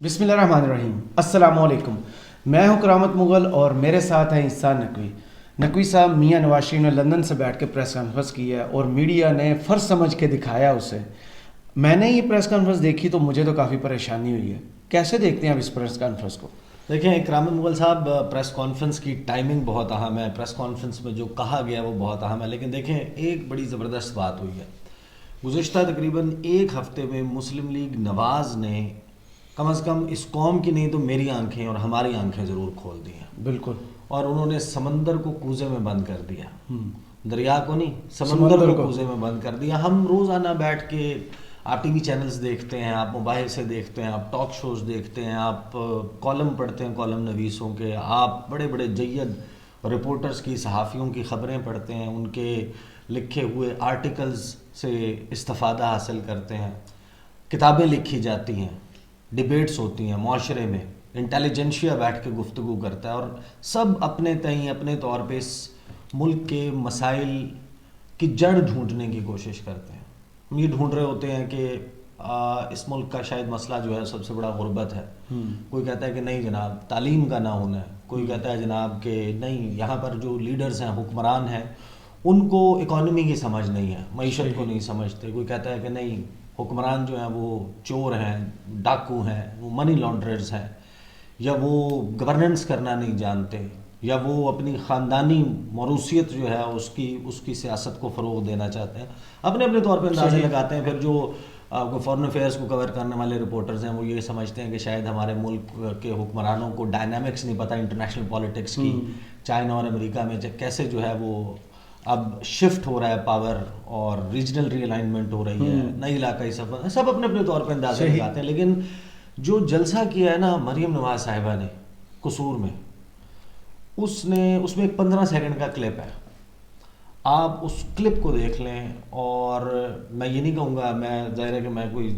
بسم اللہ الرحمن الرحیم. السلام علیکم. میں ہوں کرامت مغل اور میرے ساتھ ہیں احسان نقوی. نقوی صاحب میاں نواز شریف نے لندن سے بیٹھ کے پریس کانفرنس کی ہے اور میڈیا نے فرض سمجھ کے دکھایا اسے. میں نے یہ پریس کانفرنس دیکھی تو مجھے تو کافی پریشانی ہوئی ہے. کیسے دیکھتے ہیں آپ اس پریس کانفرنس کو؟ دیکھیں کرامت مغل صاحب، پریس کانفرنس کی ٹائمنگ بہت اہم ہے. پریس کانفرنس میں جو کہا گیا وہ بہت اہم ہے، لیکن دیکھیں ایک بڑی زبردست بات ہوئی ہے. گزشتہ تقریباً ایک ہفتے میں مسلم لیگ نواز نے کم از کم اس قوم کی نہیں تو میری آنکھیں اور ہماری آنکھیں ضرور کھول دی ہیں. بالکل. اور انہوں نے سمندر کو کوزے میں بند کر دیا. دریا کو نہیں، سمندر کو کوزے میں بند کر دیا. ہم روزانہ بیٹھ کے آپ ٹی وی چینلز دیکھتے ہیں، آپ موبائل سے دیکھتے ہیں، آپ ٹاک شوز دیکھتے ہیں، آپ کالم پڑھتے ہیں کالم نویسوں کے، آپ بڑے بڑے جید رپورٹرز کی، صحافیوں کی خبریں پڑھتے ہیں، ان کے لکھے ہوئے آرٹیکلز سے استفادہ حاصل کرتے ہیں. کتابیں لکھی جاتی ہیں، ڈیبیٹس ہوتی ہیں معاشرے میں، انٹیلیجنشیا بیٹھ کے گفتگو کرتا ہے، اور سب اپنے تئیں اپنے طور پہ اس ملک کے مسائل کی جڑ ڈھونڈنے کی کوشش کرتے ہیں. یہ ڈھونڈ رہے ہوتے ہیں کہ اس ملک کا شاید مسئلہ جو ہے سب سے بڑا غربت ہے. کوئی کہتا ہے کہ نہیں جناب تعلیم کا نہ ہونا ہے، کوئی کہتا ہے جناب کہ نہیں یہاں پر جو لیڈرز ہیں، حکمران ہیں، ان کو اکانومی کی سمجھ نہیں ہے، معیشت کو نہیں سمجھتے. کوئی کہتا ہے کہ نہیں حکمران جو ہیں وہ چور ہیں، ڈاکو ہیں، وہ منی لانڈررز ہیں، یا وہ گورننس کرنا نہیں جانتے، یا وہ اپنی خاندانی موروثیت جو ہے اس کی سیاست کو فروغ دینا چاہتے ہیں. اپنے اپنے طور پہ اندازے لگاتے ہیں. پھر جو فورن افیئرس کو کور کرنے والے رپورٹرز ہیں وہ یہ سمجھتے ہیں کہ شاید ہمارے ملک کے حکمرانوں کو ڈائنامکس نہیں پتہ انٹرنیشنل پالیٹکس کی. چائنا اور امریکہ میں کیسے جو ہے وہ اب شفٹ ہو رہا ہے پاور، اور ریجنل ری الائنمنٹ ہو رہی ہے، نئی علاقائی سب اپنے اپنے طور پہ اندازے لگاتے ہیں. لیکن جو جلسہ کیا ہے نا مریم نواز صاحبہ نے قصور میں، اس میں ایک 15 سیکنڈ کا کلپ ہے. آپ اس کلپ کو دیکھ لیں. اور میں یہ نہیں کہوں گا، میں ظاہر ہے کہ میں کوئی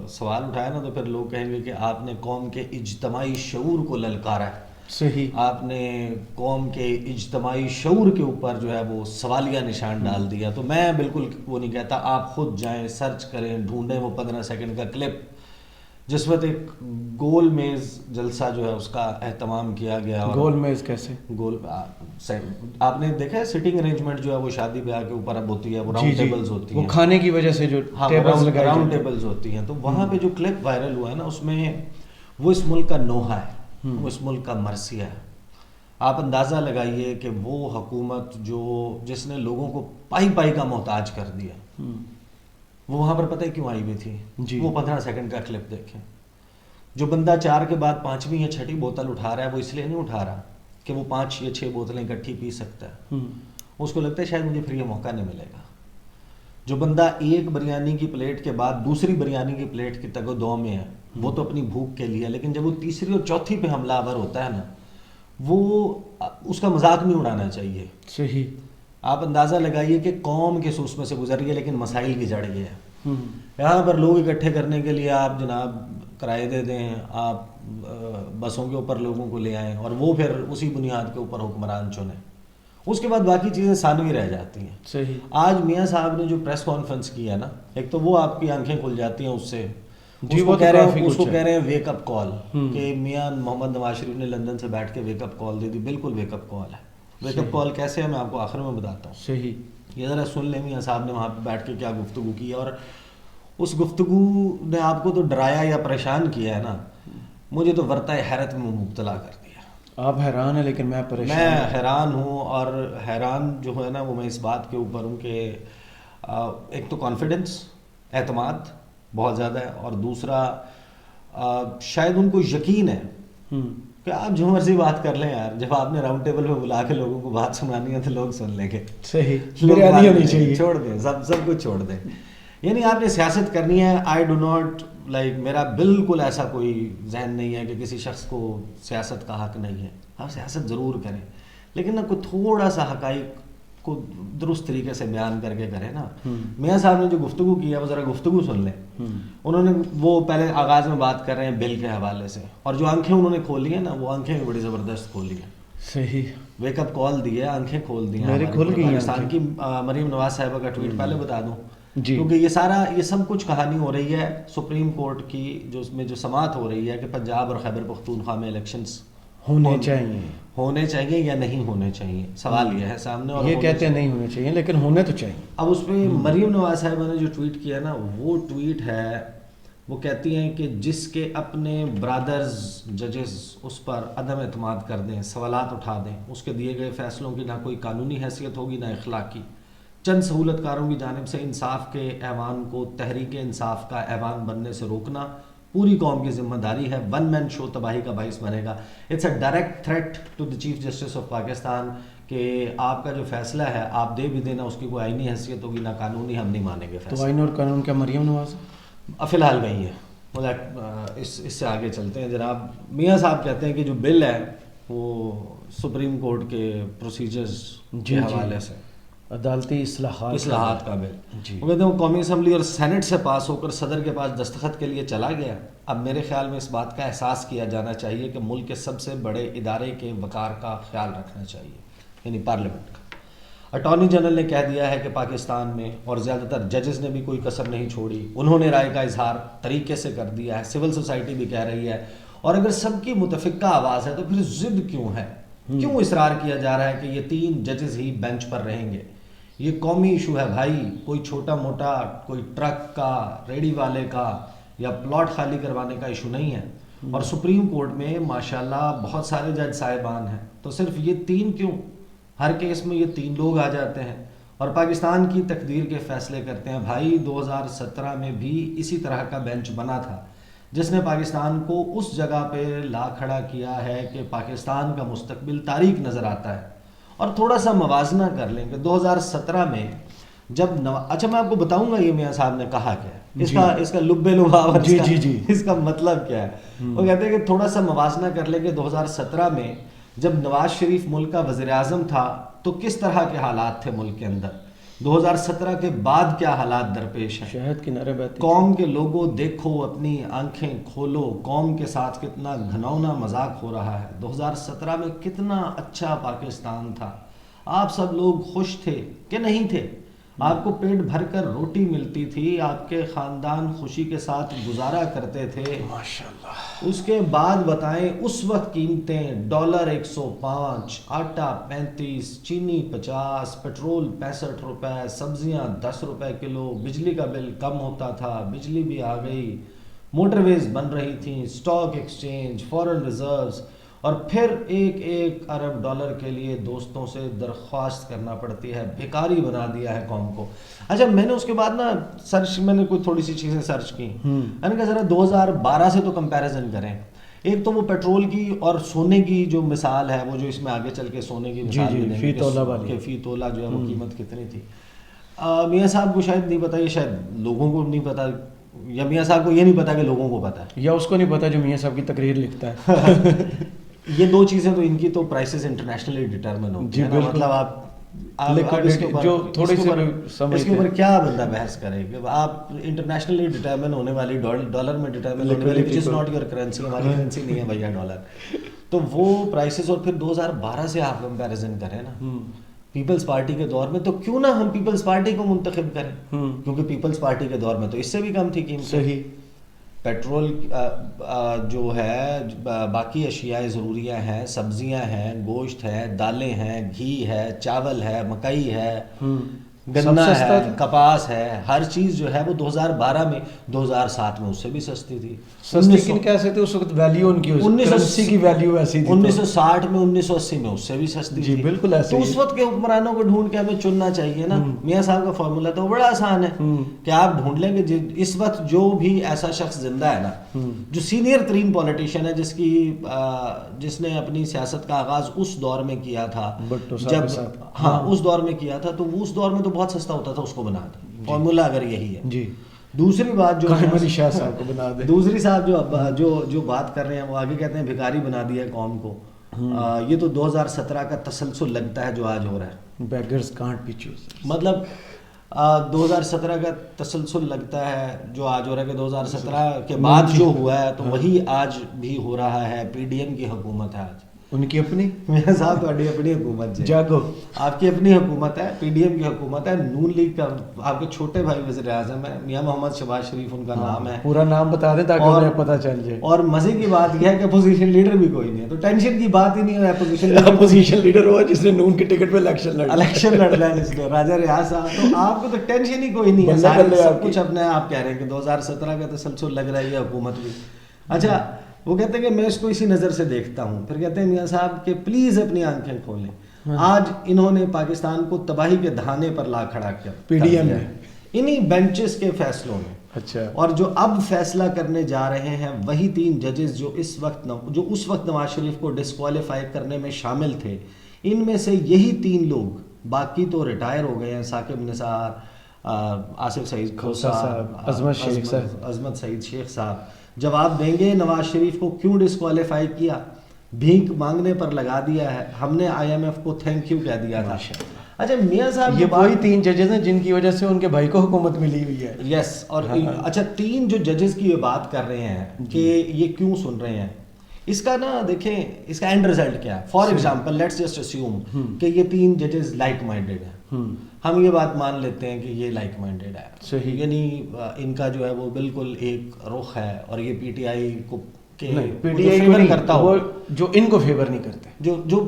سوال اٹھایا نا تو پھر لوگ کہیں گے کہ آپ نے قوم کے اجتماعی شعور کو للکارا ہے. صحیح. آپ نے قوم کے اجتماعی شعور کے اوپر جو ہے وہ سوالیہ نشان ڈال دیا. تو میں بالکل وہ نہیں کہتا، آپ خود جائیں سرچ کریں، ڈھونڈیں وہ 15 سیکنڈ کا کلپ جس وقت ایک گول میز جلسہ جو ہے اس کا اہتمام کیا گیا. گول میز کیسے؟ گول آپ نے دیکھا ہے سٹنگ ارینجمنٹ جو ہے وہ شادی بیاہ کے اوپر اب ہوتی ہے، وہ راؤنڈ ٹیبلز ہوتی ہیں، وہ کھانے کی وجہ سے جو راؤنڈ ٹیبلز ہوتی ہیں. تو وہاں پہ جو کلپ وائرل ہوا ہے نا، اس میں وہ اس ملک کا نوحہ ہے، وہ اس ملک کا مرثیہ ہے. آپ اندازہ لگائیے کہ وہ حکومت جس نے لوگوں کو پائی پائی کا محتاج کر دیا، وہ وہاں پر پتہ ہے کیوں آئی ہوئی تھی؟ وہ 15 سیکنڈ کا کلپ دیکھیں. جو بندہ 4 کے بعد 5ویں یا 6ٹھی بوتل اٹھا رہا ہے، وہ اس لیے نہیں اٹھا رہا کہ وہ 5 یا 6 بوتلیں اکٹھی پی سکتا ہے. اس کو لگتا ہے شاید مجھے پھر یہ موقع نہیں ملے گا. جو بندہ ایک بریانی کی پلیٹ کے بعد دوسری بریانی کی پلیٹ کی تگ و دو میں ہے، وہ تو اپنی بھوک کے لیے، لیکن جب وہ تیسری اور چوتھی پہ حملہ آور ہوتا ہے نا، وہ اس کا مذاق نہیں اڑانا چاہیے. صحیح. آپ اندازہ لگائیے کہ قوم کے سوس میں سے گزر گئی، لیکن مسائل کی جڑ یہ ہے. یہاں پر لوگ اکٹھے کرنے کے لیے آپ جناب کرائے دے دیں، آپ بسوں کے اوپر لوگوں کو لے آئیں، اور وہ پھر اسی بنیاد کے اوپر حکمران چنیں. اس کے بعد باقی چیزیں ثانوی رہ جاتی ہیں. صحیح. آج میاں صاحب نے جو پریس کانفرنس کی ہے نا، ایک تو وہ آپ کی آنکھیں کھل جاتی ہیں اس سے. جی، اس کو کہہ رہے ہیں ویک اپ کال، کہ میاں محمد نواز شریف نے لندن سے بیٹھ کے ویک اپ کال دے دی. بالکل ویک اپ کال ہے. ویک اپ کال کیسے ہے میں آپ کو آخر میں بتاتا ہوں. صحیح. یہ ذرا سن لیں میاں صاحب نے وہاں پہ بیٹھ کے کیا گفتگو کی ہے، اور اس گفتگو نے آپ کو تو ڈرایا یا پریشان کیا ہے نا، مجھے تو ورطہ حیرت میں مبتلا کر دیا. آپ حیران ہیں لیکن میں پریشان. میں حیران ہوں، اور حیران جو ہے نا وہ میں اس بات کے اوپر ہوں کہ ایک تو کانفیڈنس، اعتماد بہت زیادہ ہے، اور دوسرا شاید ان کو یقین ہے کہ آپ جو مرضی بات کر لیں یار، جب آپ نے راؤنڈ ٹیبل پہ بلا کے لوگوں کو بات سنانی ہے تو لوگ سن لیں گے. صحیح. بریانی ہونی چاہیے. چھوڑ دیں، سب کچھ چھوڑ دیں. یعنی آپ نے سیاست کرنی ہے. آئی ڈو ناٹ لائک، میرا بالکل ایسا کوئی ذہن نہیں ہے کہ کسی شخص کو سیاست کا حق نہیں ہے. آپ سیاست ضرور کریں، لیکن نا کوئی تھوڑا سا حقائق کو درست طریقے سے بیان کر کے کریں نا. میاں صاحب نے جو گفتگو کی ہے وہ ذرا گفتگو سن لیں. انہوں نے وہ پہلے آغاز میں بات کر رہے ہیں بل کے حوالے سے، اور جو آنکھیں انہوں نے کھولی ہیں نا، وہ آنکھیں بھی بڑی زبردست کھولی ہیں. صحیح. ویک اپ کال دی ہے، آنکھیں کھول دی ہیں. میری کھل گئی پاکستان کی مریم نواز صاحبہ کا ٹویٹ پہلے بتا دوں. کیونکہ یہ سب کچھ کہانی ہو رہی ہے سپریم کورٹ کی، جو اس میں جو سماعت ہو رہی ہے کہ پنجاب اور خیبر پختونخوا میں الیکشنز ہونے چاہیے یا نہیں ہونے چاہیے، سوال یہ ہے سامنے. اور یہ کہتے ہیں نہیں ہونے چاہیے لیکن ہونے تو چاہیے. اب اس پہ مریم نواز صاحبہ نے جو ٹویٹ کیا نا، وہ ٹویٹ ہے، وہ کہتی ہیں کہ جس کے اپنے برادرز ججز اس پر عدم اعتماد کر دیں، سوالات اٹھا دیں، اس کے دیے گئے فیصلوں کی نہ کوئی قانونی حیثیت ہوگی نہ اخلاقی. چند سہولت کاروں کی جانب سے انصاف کے ایوان کو تحریک انصاف کا ایوان بننے سے روکنا پوری قوم کی ذمہ داری ہے. ون مین شو تباہی کا باعث بنے گا. It's a direct threat to the chief justice of Pakistan کہ آپ کا جو فیصلہ ہے آپ دے بھی دینا، اس کی کوئی آئینی حیثیت ہوگی نہ قانونی، ہم نہیں مانیں گے فیصلہ. تو آئین اور قانون کا مریم نواز فی الحال وہی ہے. اس سے آگے چلتے ہیں. جناب میاں صاحب کہتے ہیں کہ جو بل ہے وہ سپریم کورٹ کے پروسیجرز کے حوالے سے عدالتی اصلاحات کا بل، وہ کہتے ہیں قومی اسمبلی اور سینٹ سے پاس ہو کر صدر کے پاس دستخط کے لیے چلا گیا. اب میرے خیال میں اس بات کا احساس کیا جانا چاہیے کہ ملک کے سب سے بڑے ادارے کے وقار کا خیال رکھنا چاہیے، یعنی پارلیمنٹ کا. اٹارنی جنرل نے کہہ دیا ہے کہ پاکستان میں، اور زیادہ تر ججز نے بھی کوئی کسر نہیں چھوڑی، انہوں نے رائے کا اظہار طریقے سے کر دیا ہے. سول سوسائٹی بھی کہہ رہی ہے. اور اگر سب کی متفقہ آواز ہے تو پھر ضد کیوں ہے؟ کیوں اصرار کیا جا رہا ہے کہ یہ 3 ججز ہی بینچ پر رہیں گے؟ یہ قومی ایشو ہے بھائی، کوئی چھوٹا موٹا کوئی ٹرک کا، ریڑی والے کا یا پلاٹ خالی کروانے کا ایشو نہیں ہے. اور سپریم کورٹ میں ماشاءاللہ بہت سارے جج صاحبان ہیں، تو صرف یہ 3 کیوں؟ ہر کیس میں یہ 3 لوگ آ جاتے ہیں اور پاکستان کی تقدیر کے فیصلے کرتے ہیں. بھائی 2017 میں بھی اسی طرح کا بینچ بنا تھا جس نے پاکستان کو اس جگہ پہ لا کھڑا کیا ہے کہ پاکستان کا مستقبل تاریک نظر آتا ہے. اور تھوڑا سا موازنہ کر لیں کہ 2017 میں جب اچھا میں آپ کو بتاؤں گا یہ میاں صاحب نے کہا کیا ہے، اس کا لب لباب، اس کا مطلب کیا ہے. وہ کہتے ہیں کہ تھوڑا سا موازنہ کر لیں کہ 2017 میں جب نواز شریف ملک کا وزیر اعظم تھا تو کس طرح کے حالات تھے ملک کے اندر، 2017 کے بعد کیا حالات درپیش ہیں. شہد کی نعرے بات. قوم کے لوگوں دیکھو، اپنی آنکھیں کھولو، قوم کے ساتھ کتنا گھناؤنا مذاق ہو رہا ہے. 2017 میں کتنا اچھا پاکستان تھا. آپ سب لوگ خوش تھے کہ نہیں تھے؟ آپ کو پیٹ بھر کر روٹی ملتی تھی، آپ کے خاندان خوشی کے ساتھ گزارا کرتے تھے ماشاءاللہ. اس کے بعد بتائیں اس وقت قیمتیں ڈالر 105، آٹا 35، چینی 50، پیٹرول 65 روپے، سبزیاں 10 روپے کلو، بجلی کا بل کم ہوتا تھا، بجلی بھی آ گئی، موٹر ویز بن رہی تھیں، اسٹاک ایکسچینج، فورن ریزروز، اور پھر 1 ارب ڈالر کے لیے دوستوں سے درخواست کرنا پڑتی ہے. بھیکاری بنا دیا ہے قوم کو. اچھا میں نے اس کے بعد نا میں نے کوئی تھوڑی سی چیزیں سرچ کی. میں نے کہا ذرا 2012 سے تو کمپیریزن کریں. ایک تو وہ پیٹرول کی اور سونے کی جو مثال ہے، وہ جو اس میں آگے چل کے سونے کی مثال فی تولہ والی، فی تولہ جو ہے وہ قیمت کتنی تھی. میاں صاحب کو شاید نہیں پتا، یہ شاید لوگوں کو نہیں پتا، یا میاں صاحب کو یہ نہیں پتا کہ لوگوں کو پتا ہے، یا اس کو نہیں پتا جو میاں صاحب کی تقریر لکھتا ہے. یہ 2 چیزیں تو ان کی تو پرائسز انٹرنیشنلی ڈٹرمن ہوتی ہیں. مطلب آپ اس کے اوپر کیا بندہ بحث کرے کہ آپ انٹرنیشنلی ڈٹرمن ہونے والی ڈالر میں ڈٹرمن ہونے والی، وچ از ناٹ یور کرنسی، ہماری کرنسی نہیں ہے بھیا ڈالر. تو وہ پرائسز، اور پھر 2012 سے آپ کمپیریزن کریں نا پیپلز پارٹی کے دور میں، تو کیوں نہ ہم پیپلز پارٹی کو منتخب کریں، کیونکہ پیپلز پارٹی کے دور میں تو اس سے بھی کم تھی قیمت. صحیح. پیٹرول جو ہے، باقی اشیاء ضروریہ ہیں، سبزیاں ہیں، گوشت ہے، دالیں ہیں، گھی ہے، چاول ہے، مکئی ہے، گنا ہے، کپاس ہے، ہر چیز جو ہے وہ 2012 میں، 2007 میں اس سے بھی سستی تھی. سستی لیکن کیسے تھے اس وقت؟ ویلیو ان کی 1980 کی ویلیو ایسی تھی. 1960 میں، 1980 میں اس سے بھی سستی تھی. بالکل ایسے. تو اس وقت کے حکمرانوں کو ڈھونڈ کے ہمیں چننا چاہیے نا. میاں صاحب کا فارمولا تو بڑا آسان ہے کہ آپ ڈھونڈ لیں گے اس وقت جو بھی ایسا شخص زندہ ہے نا، جو سینئر ترین پولیٹیشین ہے، جس نے اپنی سیاست کا آغاز اس دور میں کیا تھا، جب اس دور میں کیا تھا، تو وہ اس دور میں تو بہت سستا ہوتا تھا، اس کو بنا دیں. فارمولا اگر یہی ہے. جی. دوسری بات شاہ صاحب کو بنا دیں. دوسری صاحب جو بات کر رہے ہیں وہ آگے کہتے ہیں بھکاری بنا دیا ہے قوم کو. یہ تو 2017 کا تسلسل لگتا ہے جو آج ہو رہا ہے. Beggars can't be choose. مطلب 2017 کا تسلسل لگتا ہے جو آج ہو رہا ہے کہ 2017 کے بعد جو ہوا ہے تو وہی آج بھی ہو رہا ہے. پی ڈی ایم کی حکومت ہے آج. ان کی اپنی میاں صاحب تہاڈی اپنی حکومت جی، جاگو آپ کی اپنی حکومت ہے، پی ڈی ایم کی حکومت ہے، نون لیگ کا آپ کے چھوٹے بھائی وزیر اعظم ہے، میاں محمد شہباز شریف ان کا نام ہے، پورا نام بتا دیں تاکہ انہیں پتہ چل جائے. اور مزے کی بات یہ ہے کہ اپوزیشن لیڈر بھی کوئی نہیں ہے، تو ٹینشن کی بات ہی نہیں ہے. اپوزیشن لیڈر ہوا جس نے نون کی ٹکٹ پہ الیکشن لڑنا ہے جس نے راجہ ریاض صاحب، تو آپ کو تو ٹینشن ہی کوئی نہیں ہے، سارے سب کچھ اپنے آپ کہہ رہے ہیں کہ 2017 کا تسلسل لگ رہا ہے یہ حکومت بھی. اچھا وہ کہتے ہیں کہ میں اس کو اسی نظر سے دیکھتا ہوں. پھر کہتے ہیں میاں صاحب کہ پلیز اپنی آنکھیں کھولیں. آج انہوں نے پاکستان کو تباہی کے دہانے پر لا کھڑا کر پی ڈی ایم نے انہی بینچز کے فیصلوں میں. اچھا. اور جو اب فیصلہ کرنے جا رہے ہیں وہی 3 ججز جو اس وقت نواز شریف کو ڈسکوالیفائی کرنے میں شامل تھے، ان میں سے یہی 3 لوگ، باقی تو ریٹائر ہو گئے ہیں، ثاقب نثار، آصف سعید کھوسہ، عظمت سعید شیخ صاحب. جواب دیں گے نواز شریف کو کیوں ڈسکوالیفائی کیا، بھیک مانگنے پر لگا دیا ہے، ہم نے آئی ایم ایف کو تھینک یو کہہ دیا تھا. اچھا میاں صاحب یہ وہی 3 ججز ہیں جن کی وجہ سے ان کے بھائی کو حکومت ملی ہوئی ہے. یس. اور اچھا 3 جو ججز کی یہ بات کر رہے ہیں کہ یہ کیوں سن رہے ہیں، اس کا نا دیکھیں اس کا اینڈ رزلٹ کیا ہے. For example let's just assume کہ یہ 3 ججز لائک مائنڈیڈ ہیں. ہم یہ بات مان لیتے ہیں کہ یہ لائک مائنڈیڈ ہے، صحیح، یعنی ان کا جو ہے وہ بالکل ایک رخ ہے، اور یہ پی ٹی آئی کو پی ٹی آئی فیور کرتا ہو، جو ان کو فیور نہیں کرتے، جو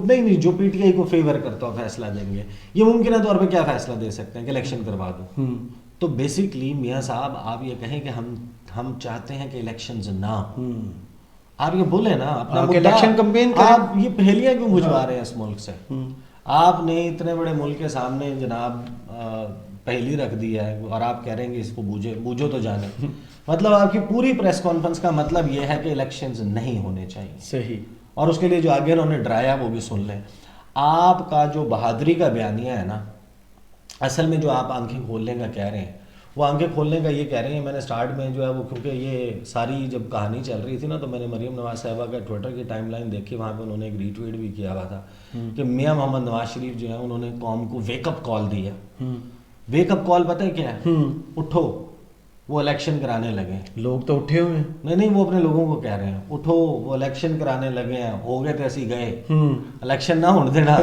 پی ٹی آئی کو فیور کرتا ہو فیصلہ دیں گے. یہ ممکنہ طور پہ کیا فیصلہ دے سکتے ہیں کہ الیکشن کروا دو. تو بیسکلی میاں صاحب آپ یہ کہیں کہ ہم چاہتے ہیں کہ الیکشنز نہ ہوں. آپ یہ بولے نا اپنا الیکشن کمپین، آپ یہ پہلیاں کیوں بھجوا رہے ہیں اس ملک سے. آپ نے اتنے بڑے ملک کے سامنے جناب پہلی رکھ دی ہے، اور آپ کہہ رہے ہیں کہ اس کو بوجھو تو جانے. مطلب آپ کی پوری پریس کانفرنس کا مطلب یہ ہے کہ الیکشنز نہیں ہونے چاہیے. صحیح. اور اس کے لیے جو آگے انہوں نے ڈرایا وہ بھی سن لیں. آپ کا جو بہادری کا بیانیہ ہے نا، اصل میں جو آپ آنکھیں کھولنے کا کہہ رہے ہیں، وہ آنکھیں کھولنے کا یہ کہہ رہے ہیں. میں نے سٹارٹ میں جو ہے وہ کیونکہ یہ ساری جب کہانی چل رہی تھی نا، تو میں نے مریم نواز صاحبہ کا ٹویٹر کی ٹائم لائن دیکھی. وہاں پہ انہوں نے ایک ری ٹویٹ بھی کیا ہوا تھا کہ میاں محمد نواز شریف جو ہے انہوں نے قوم کو ویک اپ کال دی ہے. ویک اپ کال پتہ ہے کیا ہے؟ اٹھو، وہ الیکشن کرانے لگے. لوگ تو اٹھے ہوئے ہیں. نہیں وہ اپنے لوگوں کو کہہ رہے ہیں اٹھو، وہ الیکشن کرانے لگے ہیں. ہو گئے تو ایسی گئے، الیکشن نہ ہونے دینا.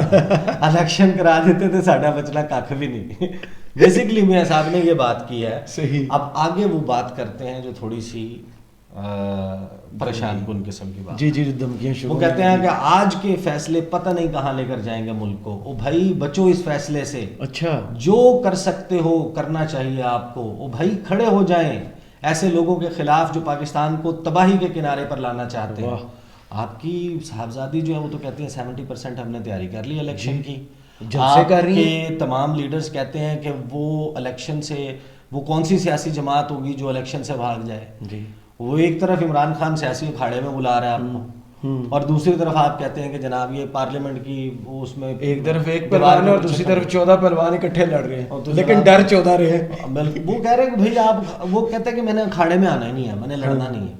الیکشن کرا دیتے تھے ساڈا بچنا کھ بھی نہیں. بیسکلی میاں صاحب نے یہ بات کی ہے. صحیح. اب آگے وہ بات کرتے ہیں جو تھوڑی سی پریشان کن قسم کی بات. جی دھمکیاں شروع. وہ کہتے ہیں کہ آج کے فیصلے پتہ نہیں کہاں لے کر جائیں گے ملک کو. او بھائی بچو اس فیصلے سے. اچھا. جو کر سکتے ہو کرنا چاہیے آپ کو. او بھائی کھڑے ہو جائیں ایسے لوگوں کے خلاف جو پاکستان کو تباہی کے کنارے پر لانا چاہتے ہیں. آپ کی صاحبزادی جو ہے وہ تو کہتی ہیں 70% ہم نے تیاری کر لی الیکشن کی. آپ کے تمام لیڈرز کہتے ہیں کہ وہ الیکشن سے، وہ کون سی سیاسی جماعت ہوگی جو الیکشن سے بھاگ جائے. جی. وہ ایک طرف عمران خان سیاسی اکھاڑے میں بلا رہا ہے آپ کو، اور دوسری طرف آپ کہتے ہیں کہ جناب یہ پارلیمنٹ کی اس میں ایک طرف ایک پہلوان ہے اور دوسری طرف 14 پہلوان اکٹھے لڑ رہے ہیں، لیکن ڈر 14 رہے. وہ کہہ رہے ہیں کہ بھائی آپ، وہ کہتے ہیں کہ میں نے اکھاڑے میں آنا ہی نہیں ہے، میں نے لڑنا نہیں ہے.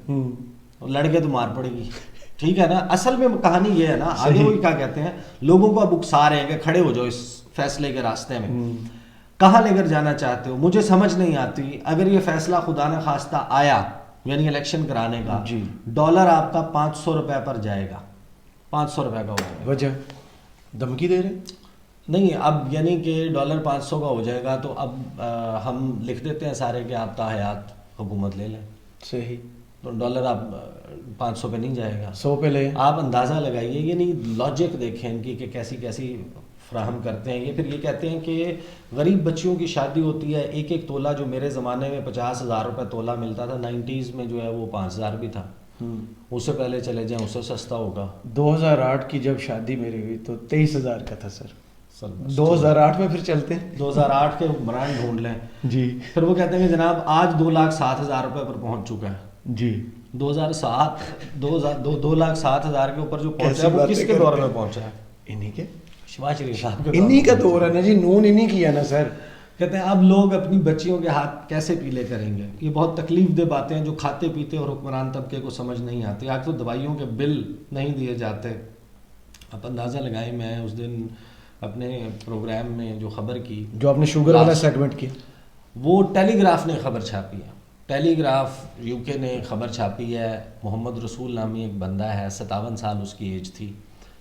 لڑ کے تو مار پڑے گی. ٹھیک ہے نا. اصل میں کہانی یہ ہے نا، آگے وہ کیا کہتے ہیں، لوگوں کو اب اکسا رہے ہیں کہ کھڑے ہو جاؤ اس فیصلے کے راستے میں. کہاں لے کر جانا چاہتے ہو؟ مجھے سمجھ نہیں آتی. اگر یہ فیصلہ خدا نہ خواستہ آیا یعنی الیکشن کرانے کا، ڈالر آپ کا 500 روپے پر جائے گا. 500 روپے کا ہو جائے گا. وجہ دھمکی دے رہے نہیں، اب یعنی کہ ڈالر 500 کا ہو جائے گا تو اب ہم لکھ دیتے ہیں سارے کہ آپ تا حیات حکومت لے لیں. صحیح. تو ڈالر آپ 500 پہ نہیں جائے گا، 100 پہ لیں. آپ اندازہ لگائیے. یہ نہیں لاجک دیکھیں ان کی کہ کیسی کیسی فراہم کرتے ہیں. یہ پھر یہ کہتے ہیں کہ غریب بچیوں کی شادی ہوتی ہے، ایک ایک تولہ جو میرے زمانے میں 50,000 روپے تولہ ملتا تھا، 90s میں جو ہے وہ 5,000 بھی تھا. اس سے پہلے چلے جائیں اس سے سستا ہوگا. 2008 کی جب شادی میری ہوئی تو 23,000 کا تھا سر. 2008 میں پھر چلتے ہیں 2008 کے برانڈ ڈھونڈ لیں. جی. پھر وہ کہتے ہیں کہ جناب آج 2,07,000 روپے پر پہنچ چکا ہے. جی. 2,07,000 کے اوپر جو پہنچا ہے وہ کس کے دور میں پہنچا ہے؟ انہی کے، شہباز شریف صاحب انہی کا دور ہے نا جی. نون انہی کیا نا سر. کہتے ہیں اب لوگ اپنی بچیوں کے ہاتھ کیسے پیلے کریں گے. یہ بہت تکلیف دہ باتیں ہیں جو کھاتے پیتے اور حکمران طبقے کو سمجھ نہیں آتی. آج تو دوائیوں کے بل نہیں دیے جاتے. آپ اندازہ لگائیں، میں اس دن اپنے پروگرام میں جو خبر کی، جو آپ نے شوگر والا سیگمنٹ کی، وہ ٹیلی گراف نے خبر چھاپی ہے. ٹیلی گراف یو کے نے خبر چھاپی ہے. محمد رسول نامی ایک بندہ ہے، 57 سال اس کی ایج تھی.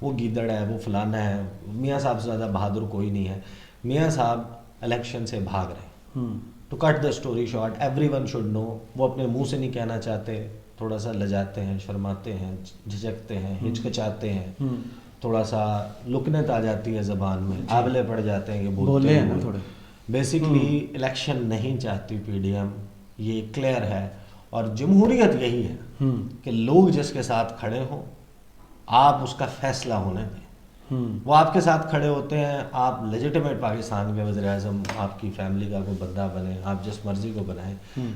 وہ گیدڑ ہے، وہ فلانا ہے. میاں صاحب سے زیادہ بہادر کوئی نہیں ہے. میاں صاحب الیکشن سے بھاگ رہے ہیں. To cut the story short, everyone should know. وہ اپنے منہ سے نہیں کہنا چاہتے، تھوڑا سا لجاتے ہیں، شرماتے ہیں، جھجکتے ہیں، ہچکچاتے ہیں، تھوڑا سا لکنت آ جاتی ہے زبان میں، آبلے پڑ جاتے ہیں کہ بولتے ہیں تھوڑے. بیسکلی الیکشن نہیں چاہتی پی ڈی ایم، یہ کلیئر ہے. اور جمہوریت یہی ہے کہ لوگ جس کے ساتھ کھڑے ہوں آپ اس کا فیصلہ ہونے دیں. وہ آپ کے ساتھ کھڑے ہوتے ہیں، آپ لیجیٹیمیٹ پاکستان کے وزیر اعظم، آپ کی فیملی کا کوئی بندہ بنے، آپ جس مرضی کو بنائیں،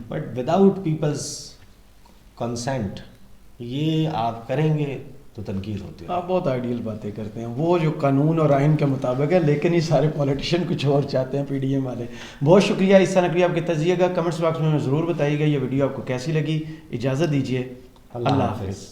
بٹ وداؤٹ پیپلز کنسنٹ یہ آپ کریں گے تو تنقید ہوتی ہے. آپ بہت آئیڈیل باتیں کرتے ہیں، وہ جو قانون اور آئین کے مطابق ہے، لیکن یہ سارے پولیٹیشین کچھ اور چاہتے ہیں، پی ڈی ایم والے. بہت شکریہ عیسیٰ نقوی، آپ کے تجزیے کا کمنٹس باکس میں ضرور بتائیے گا. یہ ویڈیو آپ کو کیسی لگی. اجازت دیجیے، اللہ حافظ.